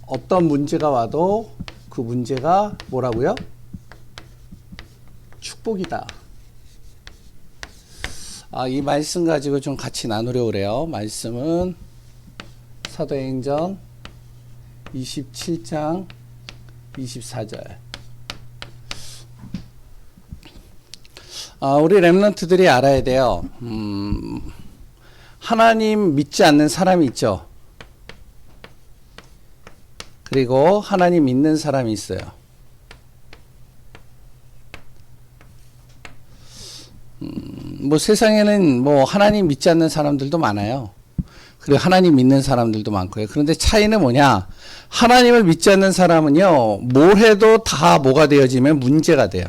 어떤 문제가 와도 그 문제가 뭐라고요? 축복이다. 이 말씀 가지고 좀 같이 나누려고 그래요. 말씀은 사도행전 27장 24절. 우리 렘넌트들이 알아야 돼요. 하나님 믿지 않는 사람이 있죠. 그리고 하나님 믿는 사람이 있어요. 뭐 세상에는 뭐 하나님 믿지 않는 사람들도 많아요. 그리고 하나님 믿는 사람들도 많고요. 그런데 차이는 뭐냐? 하나님을 믿지 않는 사람은요, 뭘 해도 다 뭐가 되어지면 문제가 돼요.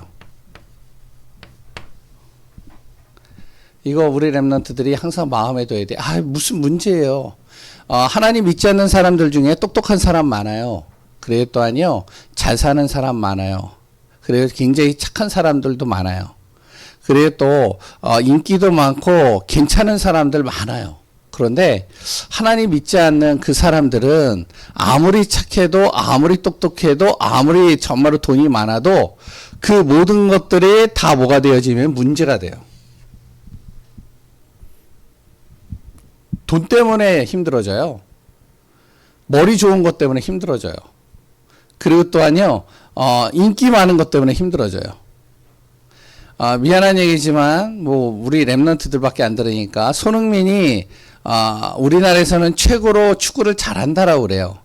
이거 우리 렘넌트들이 항상 마음에 둬야 돼. 무슨 문제예요? 하나님 믿지 않는 사람들 중에 똑똑한 사람 많아요. 그래요 또한요, 잘 사는 사람 많아요. 그래요 굉장히 착한 사람들도 많아요. 그래요 또 인기도 많고 괜찮은 사람들 많아요. 그런데 하나님 믿지 않는 그 사람들은 아무리 착해도 아무리 똑똑해도 아무리 정말로 돈이 많아도 그 모든 것들이 다 뭐가 되어지면 문제가 돼요. 돈 때문에 힘들어져요. 머리 좋은 것 때문에 힘들어져요. 그리고 또한요, 인기 많은 것 때문에 힘들어져요. 미안한 얘기지만, 우리 렘넌트들밖에 안 들으니까, 손흥민이, 우리나라에서는 최고로 축구를 잘한다라고 그래요.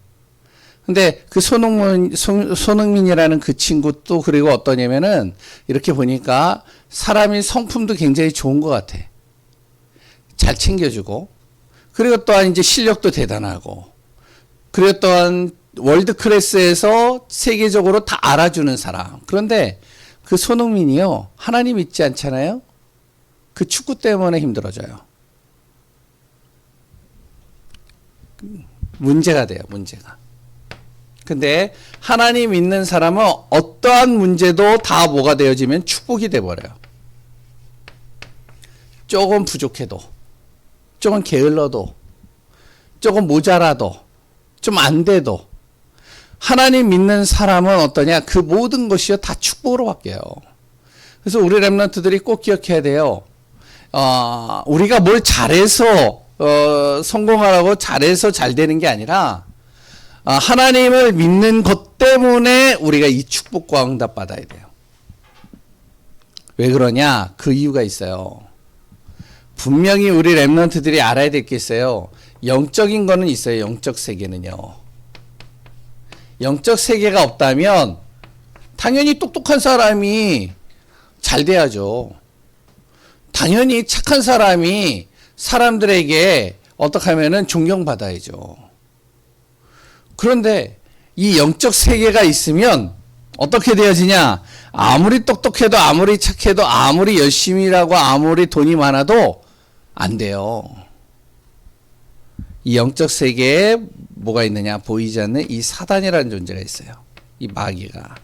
근데 그 손흥민이라는 그 친구 또 그리고 어떠냐면은, 이렇게 보니까 사람이 성품도 굉장히 좋은 것 같아. 잘 챙겨주고, 그리고 또한 이제 실력도 대단하고, 그리고 또한 월드 클래스에서 세계적으로 다 알아주는 사람. 그런데 그 손흥민이요, 하나님 믿지 않잖아요? 그 축구 때문에 힘들어져요. 문제가 돼요, 문제가. 근데 하나님 믿는 사람은 어떠한 문제도 다 뭐가 되어지면 축복이 돼버려요. 조금 부족해도, 조금 게을러도, 조금 모자라도, 좀 안 돼도 하나님 믿는 사람은 어떠냐? 그 모든 것이요 다 축복으로 바뀌어요. 그래서 우리 렘넌트들이 꼭 기억해야 돼요. 우리가 뭘 잘해서 성공하라고 잘해서 잘 되는 게 아니라 하나님을 믿는 것 때문에 우리가 이 축복과 응답 받아야 돼요. 왜 그러냐? 그 이유가 있어요. 분명히 우리 렘넌트들이 알아야 될 게 있어요. 영적인 거는 있어요. 영적 세계는요. 영적 세계가 없다면 당연히 똑똑한 사람이 잘 돼야죠. 당연히 착한 사람이 사람들에게 어떻게 하면은 존경받아야죠. 그런데 이 영적 세계가 있으면 어떻게 되어지냐? 아무리 똑똑해도 아무리 착해도 아무리 열심히 일하고 아무리 돈이 많아도 안 돼요. 이 영적 세계에 뭐가 있느냐? 보이지 않는 이 사단이라는 존재가 있어요. 이 마귀가.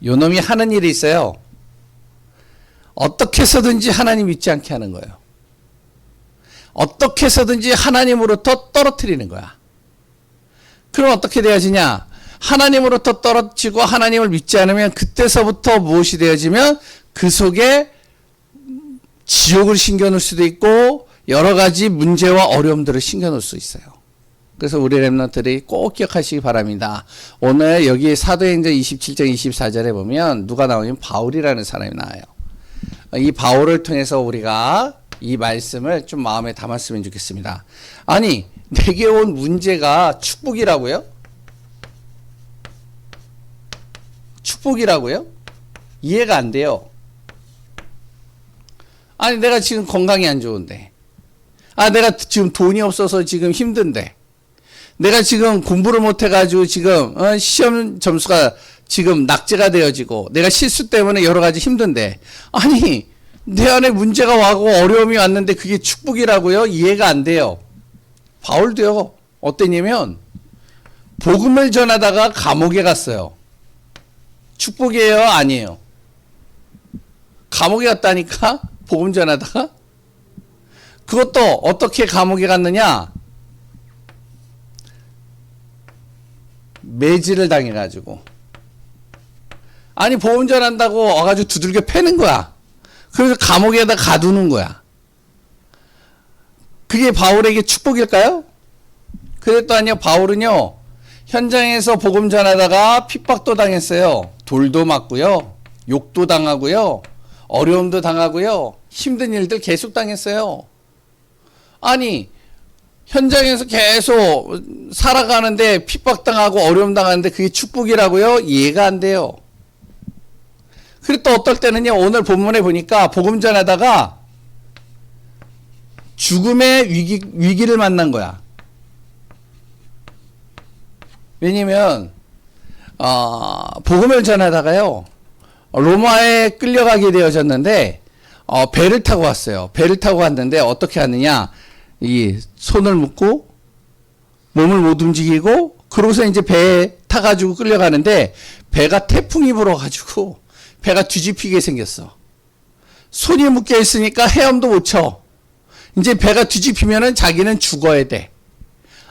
요 놈이 하는 일이 있어요. 어떻게 해서든지 하나님 믿지 않게 하는 거예요. 어떻게 해서든지 하나님으로부터 떨어뜨리는 거야. 그럼 어떻게 되어지냐? 하나님으로부터 떨어지고 하나님을 믿지 않으면 그때서부터 무엇이 되어지면 그 속에 지옥을 심겨놓을 수도 있고 여러 가지 문제와 어려움들을 심겨놓을 수 있어요. 그래서 우리 렘넌트들이 꼭 기억하시기 바랍니다. 오늘 여기 사도행전 27장 24절에 보면 누가 나오냐면 바울이라는 사람이 나와요. 이 바울을 통해서 우리가 이 말씀을 좀 마음에 담았으면 좋겠습니다. 아니, 내게 온 문제가 축복이라고요? 축복이라고요? 이해가 안 돼요. 아니, 내가 지금 건강이 안 좋은데. 내가 지금 돈이 없어서 지금 힘든데. 내가 지금 공부를 못해가지고 지금 시험 점수가 지금 낙제가 되어지고 내가 실수 때문에 여러 가지 힘든데. 아니, 내 안에 문제가 와고 어려움이 왔는데 그게 축복이라고요? 이해가 안 돼요. 바울도요. 어땠냐면 복음을 전하다가 감옥에 갔어요. 축복이에요? 아니에요? 감옥에 갔다니까? 복음 전하다가? 그것도 어떻게 감옥에 갔느냐? 매질을 당해가지고. 아니, 보험 전한다고 와가지고 두들겨 패는 거야. 그래서 감옥에다 가두는 거야. 그게 바울에게 축복일까요? 그랬더니요, 바울은요, 현장에서 복음 전하다가 핍박도 당했어요. 돌도 맞고요, 욕도 당하고요, 어려움도 당하고요, 힘든 일들 계속 당했어요. 아니, 현장에서 계속 살아가는데 핍박당하고 어려움 당하는데 그게 축복이라고요? 이해가 안 돼요. 그리고 또 어떨 때는요, 오늘 본문에 보니까 복음 전하다가 죽음의 위기를 만난 거야. 왜냐면 복음을 전하다가요, 로마에 끌려가게 되어졌는데 배를 타고 왔어요. 배를 타고 왔는데 어떻게 하느냐, 이 손을 묶고 몸을 못 움직이고, 그러고서 이제 배에 타가지고 끌려가는데 배가 태풍이 불어가지고 배가 뒤집히게 생겼어. 손이 묶여 있으니까 헤엄도 못 쳐. 이제 배가 뒤집히면은 자기는 죽어야 돼.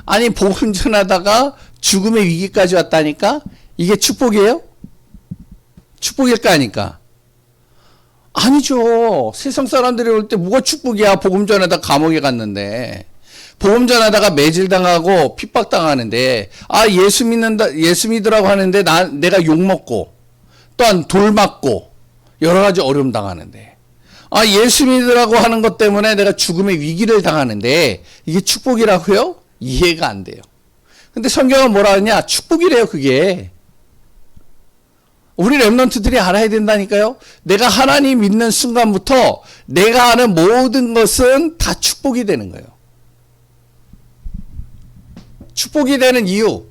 아니, 복음 전하다가 죽음의 위기까지 왔다니까? 이게 축복이에요? 축복일까 하니까? 아니죠. 세상 사람들이 올 때 뭐가 축복이야. 복음 전하다 감옥에 갔는데. 복음 전하다가 매질당하고 핍박당하는데, 예수 믿으라고 하는데 내가 욕먹고, 또한 돌 맞고, 여러 가지 어려움 당하는데. 예수 믿으라고 하는 것 때문에 내가 죽음의 위기를 당하는데, 이게 축복이라고요? 이해가 안 돼요. 근데 성경은 뭐라 하냐? 축복이래요, 그게. 우리 렘넌트들이 알아야 된다니까요. 내가 하나님 믿는 순간부터 내가 하는 모든 것은 다 축복이 되는 거예요. 축복이 되는 이유.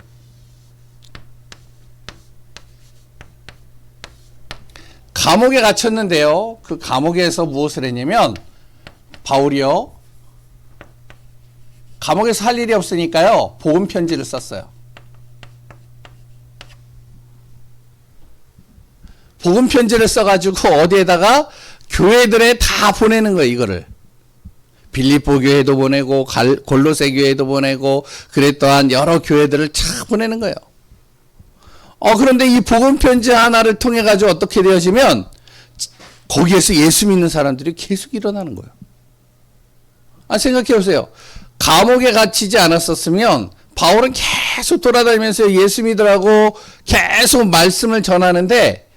감옥에 갇혔는데요. 그 감옥에서 무엇을 했냐면, 바울이요, 감옥에서 할 일이 없으니까요, 복음 편지를 썼어요. 복음 편지를 써가지고 어디에다가 교회들에 다 보내는 거예요, 이거를. 빌립보 교회도 보내고, 골로새 교회도 보내고, 그랬더한 여러 교회들을 쫙 보내는 거예요. 그런데 이 복음 편지 하나를 통해 가지고 어떻게 되어지면, 거기에서 예수 믿는 사람들이 계속 일어나는 거예요. 생각해 보세요. 감옥에 갇히지 않았었으면 바울은 계속 돌아다니면서 예수 믿으라고 계속 말씀을 전하는데,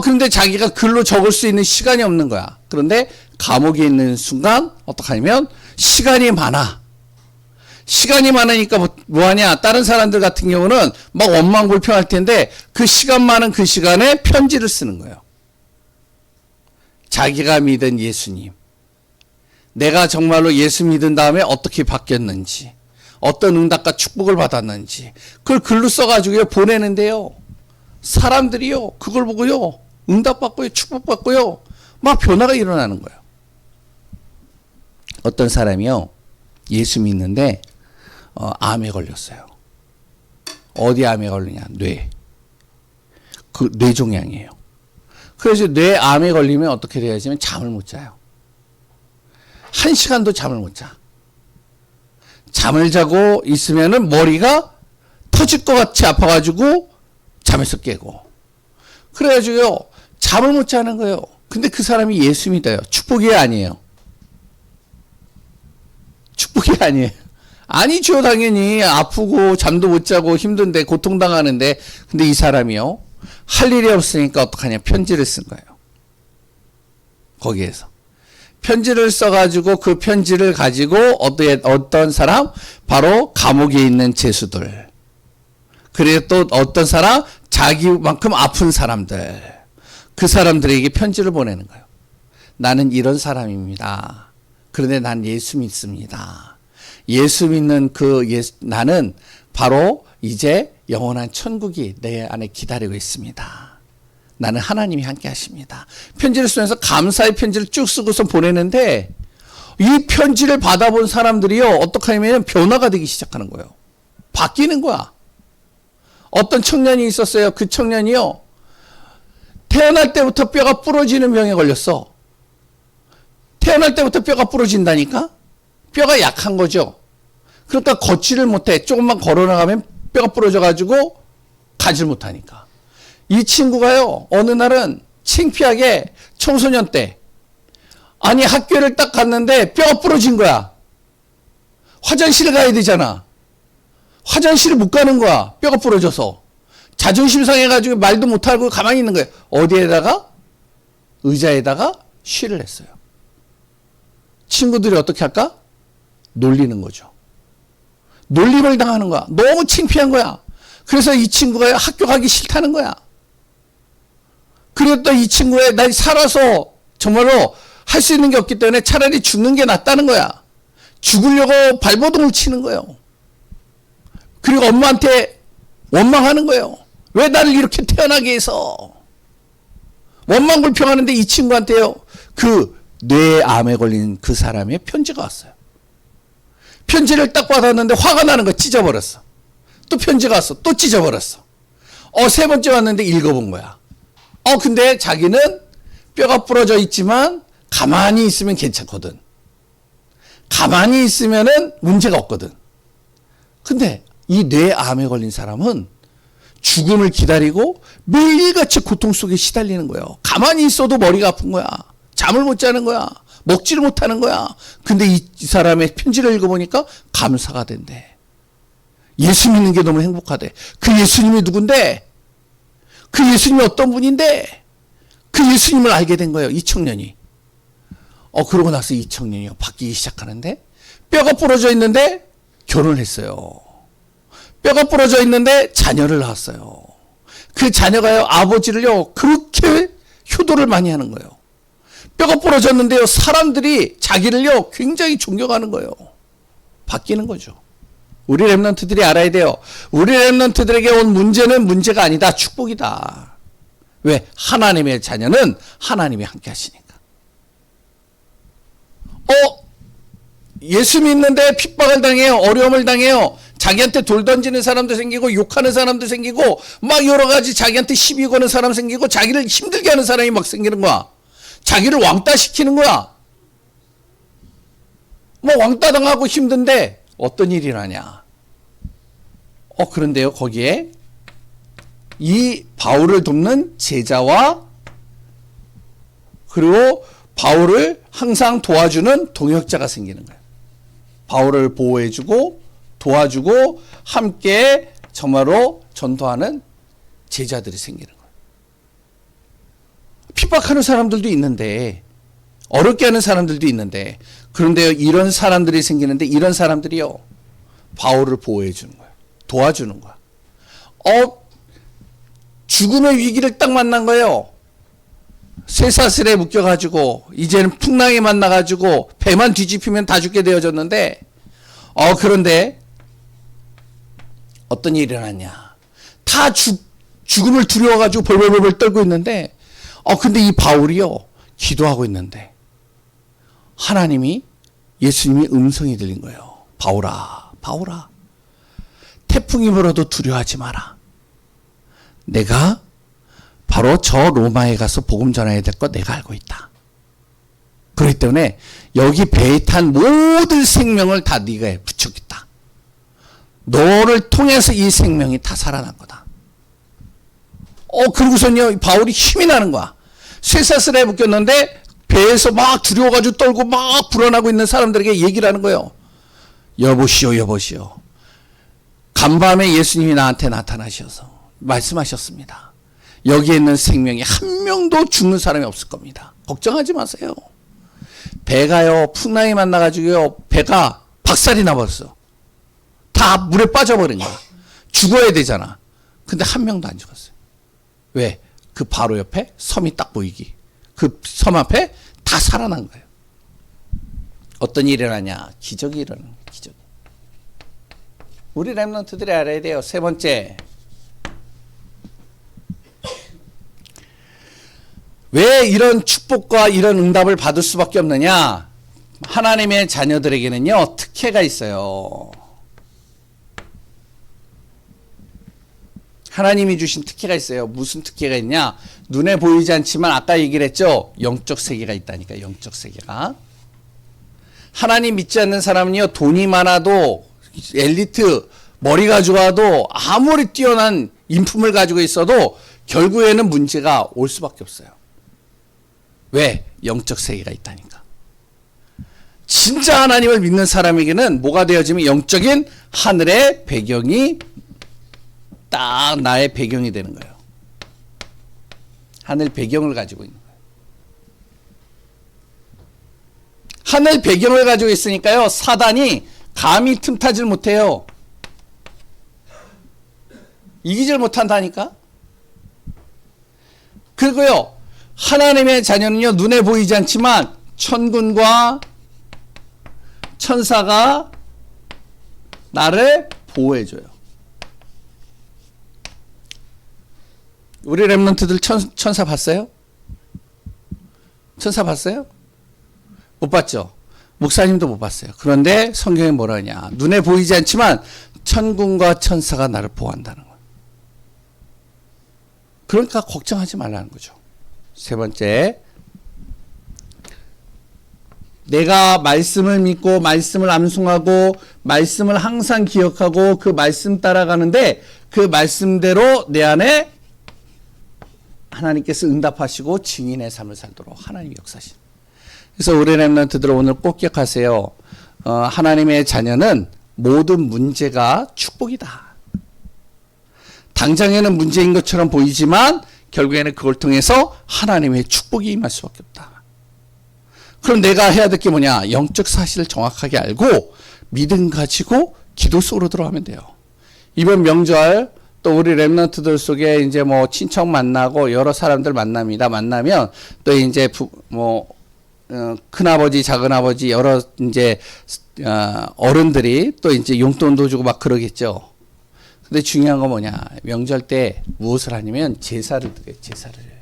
그런데 자기가 글로 적을 수 있는 시간이 없는 거야. 그런데 감옥에 있는 순간 어떻게 하냐면 시간이 많아. 시간이 많으니까 뭐하냐, 다른 사람들 같은 경우는 막 원망불평할 텐데 그 시간 많은 그 시간에 편지를 쓰는 거예요. 자기가 믿은 예수님, 내가 정말로 예수 믿은 다음에 어떻게 바뀌었는지, 어떤 응답과 축복을 받았는지, 그걸 글로 써가지고 보내는데요, 사람들이요, 그걸 보고요, 응답받고요, 축복받고요, 막 변화가 일어나는 거예요. 어떤 사람이요, 예수 믿는데 암에 걸렸어요. 어디 암에 걸리냐? 뇌. 그 뇌종양이에요. 그래서 뇌암에 걸리면 어떻게 돼야지면 잠을 못 자요. 1시간도 잠을 못 자. 잠을 자고 있으면은 머리가 터질 것 같이 아파가지고 잠에서 깨고. 그래가지고요, 잠을 못 자는 거예요. 근데 그 사람이 예수 믿어요. 축복이 아니에요. 축복이 아니에요. 아니죠, 당연히. 아프고 잠도 못 자고 힘든데 고통당하는데. 근데 이 사람이요, 할 일이 없으니까 어떡하냐, 편지를 쓴 거예요. 거기에서 편지를 써가지고 그 편지를 가지고 어떤 사람, 바로 감옥에 있는 죄수들, 그리고 또 어떤 사람, 자기만큼 아픈 사람들, 그 사람들에게 편지를 보내는 거예요. 나는 이런 사람입니다. 그런데 난 예수 믿습니다. 예수 믿는 나는 바로 이제 영원한 천국이 내 안에 기다리고 있습니다. 나는 하나님이 함께 하십니다. 편지를 쓰면서 감사의 편지를 쭉 쓰고서 보내는데, 이 편지를 받아본 사람들이요, 어떻게 하면 변화가 되기 시작하는 거예요. 바뀌는 거야. 어떤 청년이 있었어요. 그 청년이요, 태어날 때부터 뼈가 부러지는 병에 걸렸어. 태어날 때부터 뼈가 부러진다니까? 뼈가 약한 거죠. 그러니까 걷지를 못해. 조금만 걸어나가면 뼈가 부러져가지고 가질 못하니까. 이 친구가요, 어느 날은 창피하게 청소년 때, 아니 학교를 딱 갔는데 뼈가 부러진 거야. 화장실 가야 되잖아. 화장실을 못 가는 거야. 뼈가 부러져서. 자존심 상해가지고 말도 못하고 가만히 있는 거예요. 어디에다가? 의자에다가 쉬를 했어요. 친구들이 어떻게 할까? 놀리는 거죠. 놀림을 당하는 거야. 너무 창피한 거야. 그래서 이 친구가 학교 가기 싫다는 거야. 그래도 이 친구의 날 살아서 정말로 할 수 있는 게 없기 때문에 차라리 죽는 게 낫다는 거야. 죽으려고 발버둥을 치는 거예요. 그리고 엄마한테 원망하는 거예요. 왜 나를 이렇게 태어나게 해서. 원망불평하는데 이 친구한테요, 그 뇌암에 걸린 그 사람의 편지가 왔어요. 편지를 딱 받았는데 화가 나는 거 찢어버렸어. 또 편지가 왔어. 또 찢어버렸어. 세 번째 왔는데 읽어본 거야. 근데 자기는 뼈가 부러져 있지만 가만히 있으면 괜찮거든. 가만히 있으면은 문제가 없거든. 근데 이 뇌암에 걸린 사람은 죽음을 기다리고 매일같이 고통 속에 시달리는 거예요. 가만히 있어도 머리가 아픈 거야. 잠을 못 자는 거야. 먹지를 못하는 거야. 근데 이 사람의 편지를 읽어보니까 감사가 된대. 예수 믿는 게 너무 행복하대. 그 예수님이 누군데? 그 예수님이 어떤 분인데? 그 예수님을 알게 된 거예요. 이 청년이. 그러고 나서 이 청년이 바뀌기 시작하는데, 뼈가 부러져 있는데 결혼을 했어요. 뼈가 부러져 있는데 자녀를 낳았어요. 그 자녀가요, 아버지를요, 그렇게 효도를 많이 하는 거예요. 뼈가 부러졌는데요, 사람들이 자기를요, 굉장히 존경하는 거예요. 바뀌는 거죠. 우리 렘넌트들이 알아야 돼요. 우리 렘넌트들에게 온 문제는 문제가 아니다. 축복이다. 왜? 하나님의 자녀는 하나님이 함께 하시니까. 예수 믿는데 핍박을 당해요. 어려움을 당해요. 자기한테 돌 던지는 사람도 생기고 욕하는 사람도 생기고 막 여러 가지 자기한테 시비 거는 사람 생기고 자기를 힘들게 하는 사람이 막 생기는 거야. 자기를 왕따 시키는 거야. 왕따 당하고 힘든데 어떤 일이 나냐. 그런데요, 거기에 이 바울을 돕는 제자와 그리고 바울을 항상 도와주는 동역자가 생기는 거예요. 바울을 보호해주고 도와주고 함께 정말로 전도하는 제자들이 생기는 거예요. 핍박하는 사람들도 있는데, 어렵게 하는 사람들도 있는데, 그런데 이런 사람들이 생기는데 이런 사람들이요, 바울을 보호해주는 거예요. 도와주는 거야. 죽음의 위기를 딱 만난 거예요. 쇠사슬에 묶여가지고 이제는 풍랑에 만나가지고 배만 뒤집히면 다 죽게 되어졌는데, 그런데 어떤 일이 일어났냐. 다 죽음을 두려워가지고 벌벌벌 떨고 있는데, 근데 이 바울이요, 기도하고 있는데 하나님이, 예수님이 음성이 들린 거예요. 바울아, 바울아, 태풍이 불어도 두려워하지 마라. 내가 바로 저 로마에 가서 복음 전해야 될 거 내가 알고 있다. 그렇기 때문에 여기 배에 탄 모든 생명을 다 네가 붙였겠다. 너를 통해서 이 생명이 다 살아난 거다. 그러고서는요, 바울이 힘이 나는 거야. 쇠사슬에 묶였는데 배에서 막 두려워가지고 떨고 막 불어나고 있는 사람들에게 얘기를 하는 거예요. 여보시오, 여보시오. 간밤에 예수님이 나한테 나타나셔서 말씀하셨습니다. 여기에 있는 생명이 한 명도 죽는 사람이 없을 겁니다. 걱정하지 마세요. 배가요, 풍랑이 만나가지고요, 배가 박살이 나버렸어. 다 물에 빠져버린 거야. 죽어야 되잖아. 근데 한 명도 안 죽었어요. 왜? 그 바로 옆에 섬이 딱 보이기. 그 섬 앞에 다 살아난 거예요. 어떤 일이 일어나냐? 기적이 일어나는 거예요. 기적. 우리 렘넌트들이 알아야 돼요. 세 번째. 왜 이런 축복과 이런 응답을 받을 수밖에 없느냐? 하나님의 자녀들에게는요, 특혜가 있어요. 하나님이 주신 특혜가 있어요. 무슨 특혜가 있냐? 눈에 보이지 않지만 아까 얘기를 했죠? 영적 세계가 있다니까, 영적 세계가. 하나님 믿지 않는 사람은요, 돈이 많아도, 엘리트, 머리가 좋아도, 아무리 뛰어난 인품을 가지고 있어도 결국에는 문제가 올 수밖에 없어요. 왜? 영적 세계가 있다니까. 진짜 하나님을 믿는 사람에게는 뭐가 되어지면 영적인 하늘의 배경이 딱 나의 배경이 되는 거예요. 하늘 배경을 가지고 있는 거예요. 하늘 배경을 가지고 있으니까요, 사단이 감히 틈타질 못해요. 이기질 못한다니까. 그리고요, 하나님의 자녀는요, 눈에 보이지 않지만 천군과 천사가 나를 보호해줘요. 우리 랩런트들 천사 봤어요? 천사 봤어요? 못 봤죠? 목사님도 못 봤어요. 그런데 성경에 뭐라 하냐. 눈에 보이지 않지만 천군과 천사가 나를 보호한다는 거예요. 그러니까 걱정하지 말라는 거죠. 세 번째, 내가 말씀을 믿고 말씀을 암송하고 말씀을 항상 기억하고 그 말씀 따라가는데 그 말씀대로 내 안에 하나님께서 응답하시고 증인의 삶을 살도록 하나님이 역사하십니다. 그래서 우리 랩런트들 오늘 꼭 기억하세요. 하나님의 자녀는 모든 문제가 축복이다. 당장에는 문제인 것처럼 보이지만 결국에는 그걸 통해서 하나님의 축복이 임할 수밖에 없다. 그럼 내가 해야 될 게 뭐냐? 영적 사실을 정확하게 알고 믿음 가지고 기도 속으로 들어가면 돼요. 이번 명절 또 우리 랩런트들 속에 이제 뭐 친척 만나고 여러 사람들 만납니다. 만나면 또 이제 큰아버지, 작은아버지 여러 이제 어른들이 또 이제 용돈도 주고 막 그러겠죠. 근데 중요한 건 뭐냐? 명절 때 무엇을 하냐면 제사를 드려요. 제사를.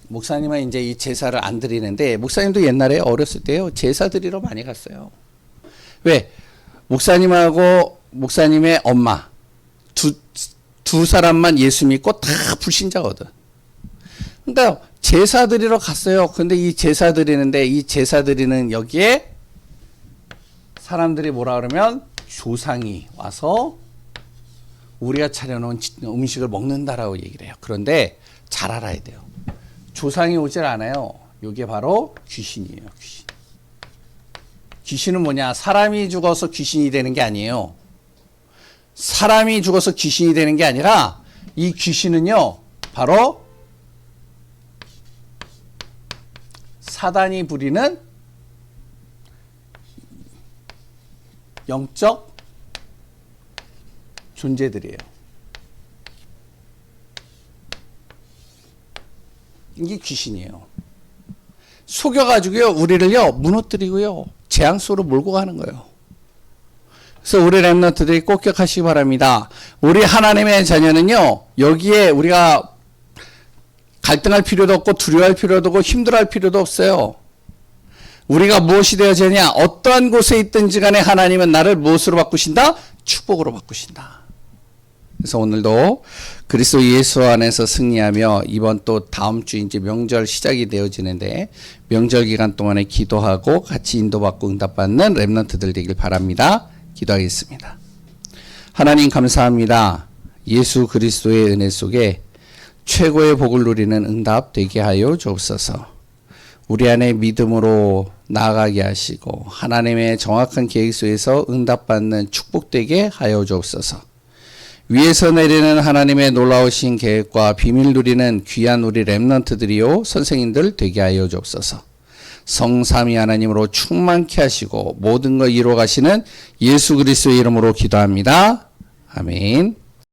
목사님은 이제 이 제사를 안 드리는데 목사님도 옛날에 어렸을 때요. 제사 드리러 많이 갔어요. 왜? 목사님하고 목사님의 엄마 두 사람만 예수 믿고 다 불신자거든. 그러니까 제사 드리러 갔어요. 근데 이 제사 드리는데 이 제사 드리는 여기에 사람들이 뭐라 그러면 조상이 와서 우리가 차려놓은 음식을 먹는다라고 얘기를 해요. 그런데 잘 알아야 돼요. 조상이 오질 않아요. 이게 바로 귀신이에요. 귀신. 귀신은 뭐냐? 사람이 죽어서 귀신이 되는 게 아니에요. 사람이 죽어서 귀신이 되는 게 아니라 이 귀신은요. 바로 사단이 부리는 영적 존재들이에요. 이게 귀신이에요. 속여가지고요, 우리를요, 무너뜨리고요, 재앙 속으로 몰고 가는 거예요. 그래서 우리 랩런트들이 꼭 기억하시기 바랍니다. 우리 하나님의 자녀는요, 여기에 우리가 갈등할 필요도 없고, 두려워할 필요도 없고, 힘들어할 필요도 없어요. 우리가 무엇이 되어지냐? 어떠한 곳에 있든지 간에 하나님은 나를 무엇으로 바꾸신다? 축복으로 바꾸신다. 그래서 오늘도 그리스도 예수 안에서 승리하며 이번 또 다음 주 이제 명절 시작이 되어지는데 명절 기간 동안에 기도하고 같이 인도받고 응답받는 랩런트들 되길 바랍니다. 기도하겠습니다. 하나님 감사합니다. 예수 그리스도의 은혜 속에 최고의 복을 누리는 응답 되게 하여 주옵소서. 우리 안에 믿음으로 나아가게 하시고 하나님의 정확한 계획 속에서 응답받는 축복되게 하여 주옵소서. 위에서 내리는 하나님의 놀라우신 계획과 비밀 누리는 귀한 우리 랩런트들이요 선생님들 되게 하여 주옵소서. 성삼위 하나님으로 충만케 하시고 모든 걸 이루어 가시는 예수 그리스도의 이름으로 기도합니다. 아멘.